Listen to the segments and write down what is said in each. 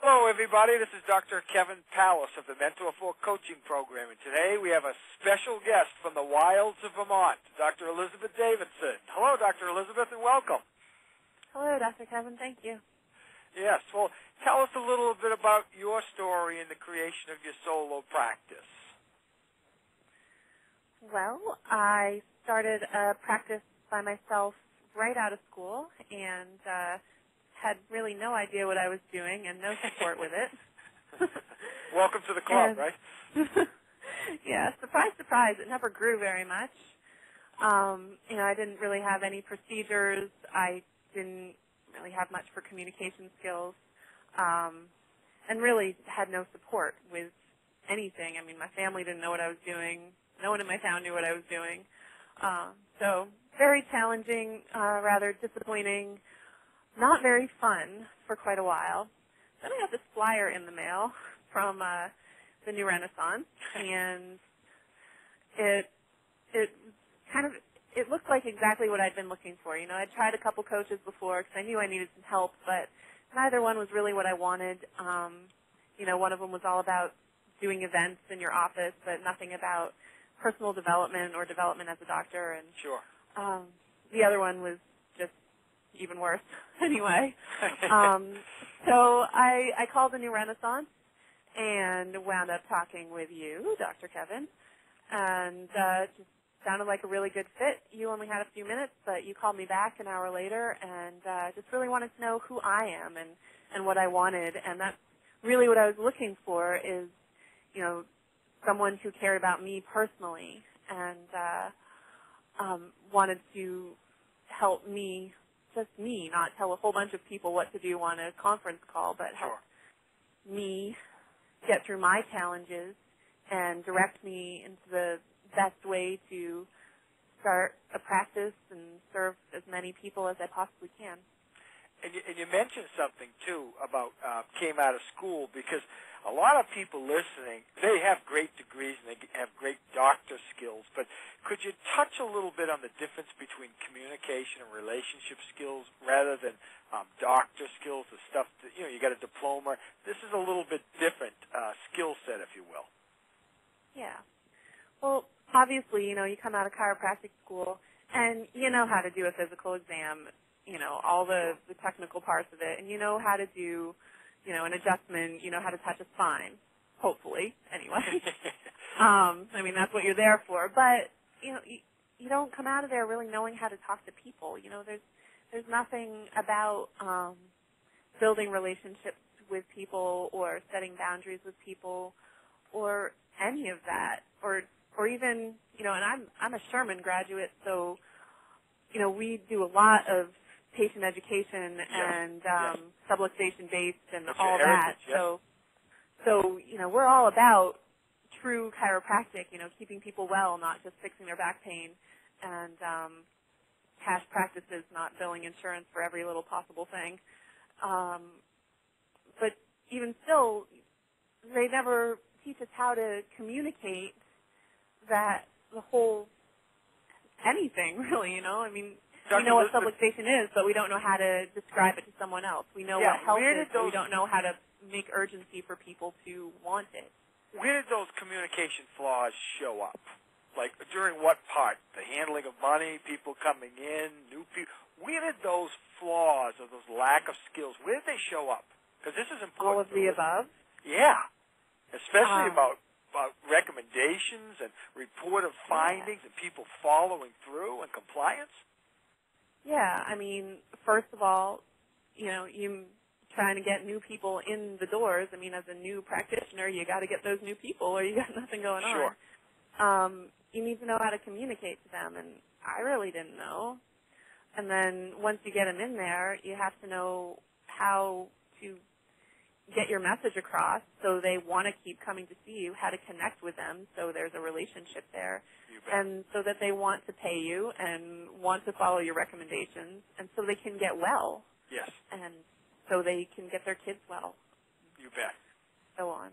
Hello, everybody. This is Dr. Kevin Pallas of the Mentor 4 Coaching Program, and today we have a special guest from the wilds of Vermont, Dr. Elizabeth Davidson. Hello, Dr. Elizabeth, and welcome. Hello, Dr. Kevin. Thank you. Yes. Well, tell us a little bit about your story in the creation of your solo practice. Well, I started a practice by myself right out of school and had really no idea what I was doing and no support with it. Welcome to the club, right? Yeah, surprise, surprise. It never grew very much. I didn't really have any procedures. I didn't really have much for communication skills, and really had no support with anything. I mean, my family didn't know what I was doing. No one in my town knew what I was doing. So very challenging, rather disappointing, not very fun for quite a while. Then I got this flyer in the mail from the New Renaissance, and it looked like exactly what I'd been looking for. You know, I'd tried a couple coaches before because I knew I needed some help, but neither one was really what I wanted. One of them was all about doing events in your office, but nothing about personal development or development as a doctor. And sure. The other one was just even worse. Anyway, so I called the New Renaissance and wound up talking with you, Dr. Kevin, and just sounded like a really good fit. You only had a few minutes, but you called me back an hour later and just really wanted to know who I am and what I wanted. And that's really what I was looking for is, someone who cared about me personally and wanted to help me, just me, not tell a whole bunch of people what to do on a conference call, but help me get through my challenges and direct me into the best way to start a practice and serve as many people as I possibly can. And you mentioned something, too, about came out of school, because a lot of people listening, they have great degrees and they have great doctor skills, but could you touch a little bit on the difference between communication and relationship skills rather than doctor skills, the stuff that, you got a diploma. This is a little bit different skill set, if you will. Yeah. Well, obviously, you come out of chiropractic school and you know how to do a physical exam, all the technical parts of it, and you know how to do, an adjustment, you know how to touch a spine, hopefully, anyway. That's what you're there for. But, you don't come out of there really knowing how to talk to people. There's nothing about building relationships with people or setting boundaries with people or any of that, or even, and I'm a Sherman graduate, so, we do a lot of patient education and subluxation-based and all that. Yes. So, we're all about true chiropractic, keeping people well, not just fixing their back pain, and cash practices, not billing insurance for every little possible thing. But even still, they never teach us how to communicate that the whole anything, really, we know what subluxation is, but we don't know how to describe it to someone else. We know what health is, but we don't know how to make urgency for people to want it. Where did those communication flaws show up? Like, during what part? The handling of money, people coming in, new people? Where did those flaws or those lack of skills, where did they show up? Because this is important. All of the above? Yeah, especially about recommendations and report of findings and people following through and compliance. Yeah, first of all, you trying to get new people in the doors. As a new practitioner, you got to get those new people or you got nothing going on. Sure. You need to know how to communicate to them, and I really didn't know. And then once you get them in there, you have to know how to get your message across so they want to keep coming to see you, how to connect with them so there's a relationship there, and so that they want to pay you and want to follow your recommendations, and so they can get well. Yes. And so they can get their kids well. You bet. So on.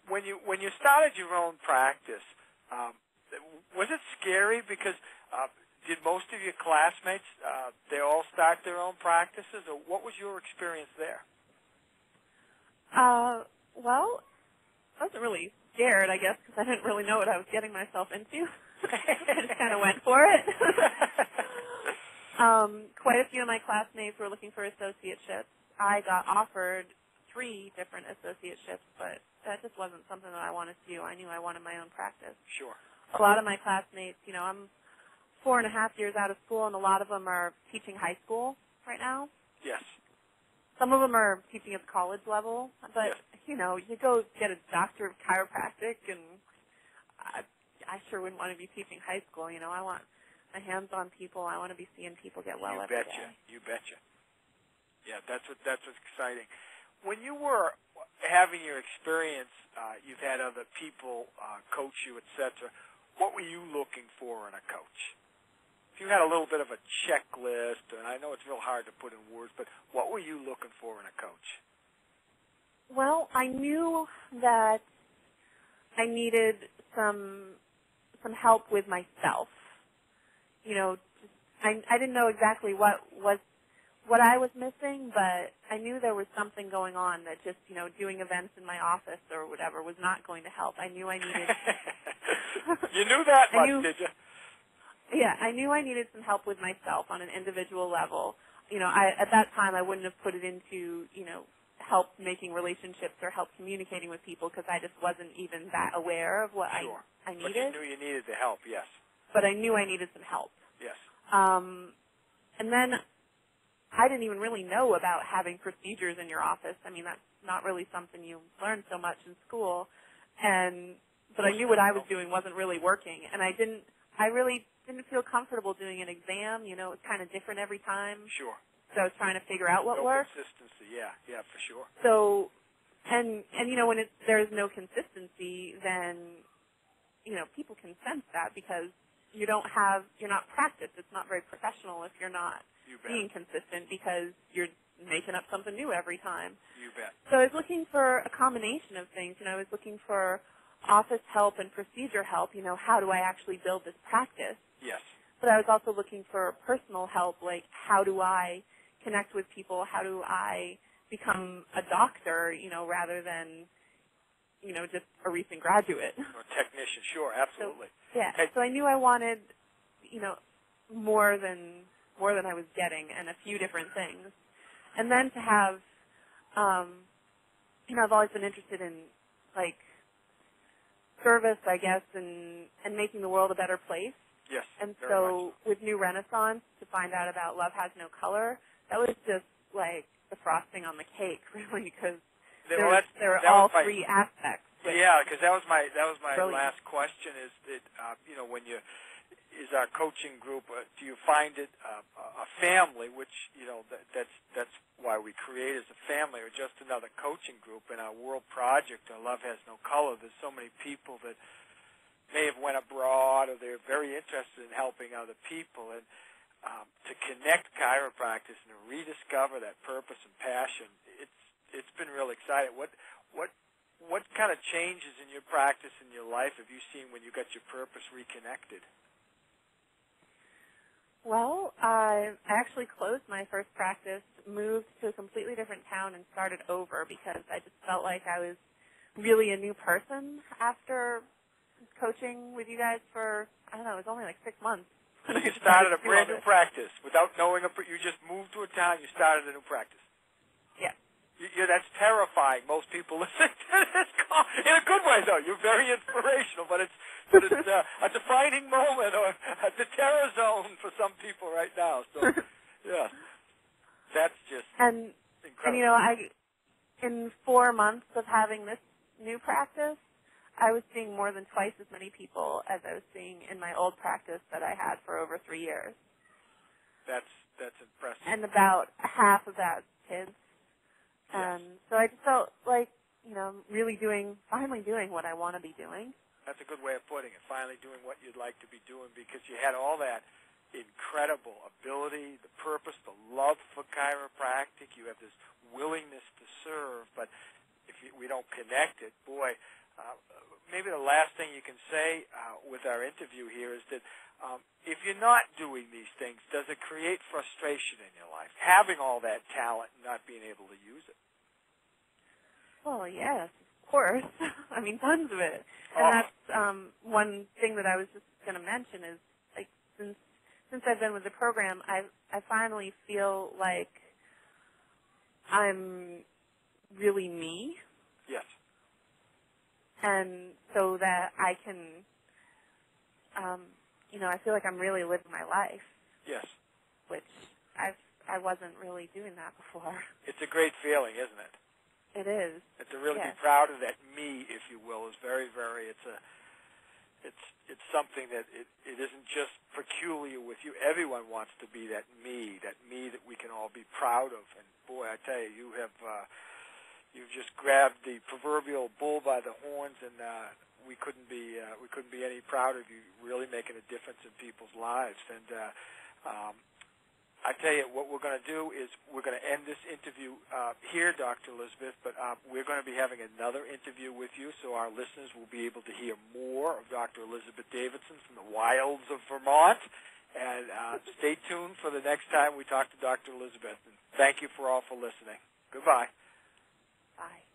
When you started your own practice, was it scary because did most of your classmates, they all start their own practices, or what was your experience there? Well, I wasn't really scared, I guess, because I didn't really know what I was getting myself into. I just kind of went for it. Quite a few of my classmates were looking for associateships. I got offered 3 different associateships, but that just wasn't something that I wanted to do. I knew I wanted my own practice. Sure. A lot of my classmates, I'm 4.5 years out of school, and a lot of them are teaching high school right now. Yes. Some of them are teaching at the college level, but, yes. You go get a doctor of chiropractic, and I sure wouldn't want to be teaching high school. I want my hands on people. I want to be seeing people get well every day. You betcha. Yeah, that's what's exciting. When you were having your experience, you've had other people coach you, etc. What were you looking for in a coach? If you had a little bit of a checklist, and I know it's real hard to put in words, but what were you looking for in a coach? Well, I knew that I needed some help with myself. I didn't know exactly what I was missing, but I knew there was something going on that just, doing events in my office or whatever was not going to help. I knew I needed... You knew that much, did you? Yeah, I knew I needed some help with myself on an individual level. At that time I wouldn't have put it into, help making relationships or help communicating with people because I just wasn't even that aware of what sure. I needed. But you knew you needed the help, yes. But I knew I needed some help. Yes. And then I didn't even really know about having procedures in your office. I mean, that's not really something you learn so much in school. But I knew what I was doing wasn't really working, and I really didn't feel comfortable doing an exam. It was kind of different every time. Sure. So I was trying to figure out what worked. Consistency, yeah, for sure. So, and when there's no consistency, then, people can sense that because you're not practiced. It's not very professional if you're not being consistent because you're making up something new every time. You bet. So I was looking for a combination of things. I was looking for office help and procedure help. How do I actually build this practice? Yes. But I was also looking for personal help, like how do I connect with people? How do I become a doctor, rather than, just a recent graduate? Or technician, sure, absolutely. So I knew I wanted, more than I was getting, and a few different things. And then to have, I've always been interested in, service, I guess, and making the world a better place. Yes. And so with New Renaissance, to find out about Love Has No Color, that was just like the frosting on the cake, really, because there were all 3 aspects. Yeah, because that was my brilliant. last question. Is that when you is our coaching group? Do you find it a family, which that's why we create as a family, or just another coaching group? In our world project, our Love Has No Color, there's so many people that may have went abroad, or they're very interested in helping other people, and to connect chiropractic and to rediscover that purpose and passion, it's been real exciting. What kind of changes in your practice in your life have you seen when you got your purpose reconnected? Well, I actually closed my first practice, moved to a completely different town, and started over because I just felt like I was really a new person after coaching with you guys for, I don't know, it was only like 6 months. So you started a brand new practice without knowing you just moved to a town, you started a new practice. Yeah. That's terrifying. Most people listen to this call. In a good way, though. You're very inspirational, but it's a defining moment or the terror zone for some people right now. So, yeah, that's just incredible. And, in 4 months of having this new practice, I was seeing more than twice as many people as I was seeing in my old practice that I had for over 3 years. That's impressive. And about half of that kids. Yes. So I just felt like, finally doing what I want to be doing. That's a good way of putting it, finally doing what you'd like to be doing, because you had all that incredible ability, the purpose, the love for chiropractic. You have this willingness to serve, but if we don't connect it, boy, maybe the last thing you can say with our interview here is that if you're not doing these things, does it create frustration in your life, having all that talent and not being able to use it? Well, Well, yes, of course. I mean, tons of it. And Oh. that's one thing that I was just going to mention is, like, since I've been with the program, I finally feel like I'm really me. Yes. And so that I can, I feel like I'm really living my life. Yes. Which I wasn't really doing that before. It's a great feeling, isn't it? It is. And to really Yes. be proud of that me, if you will, is very, very. It's something that it isn't just peculiar with you. Everyone wants to be that me that we can all be proud of. And boy, I tell you, you've just grabbed the proverbial bull by the horns, and we couldn't be any prouder of you. Really making a difference in people's lives. And I tell you, what we're going to do is we're going to end this interview here, Dr. Elizabeth, but we're going to be having another interview with you, so our listeners will be able to hear more of Dr. Elizabeth Davidson from the wilds of Vermont. And stay tuned for the next time we talk to Dr. Elizabeth. And thank you for all for listening. Goodbye. Bye.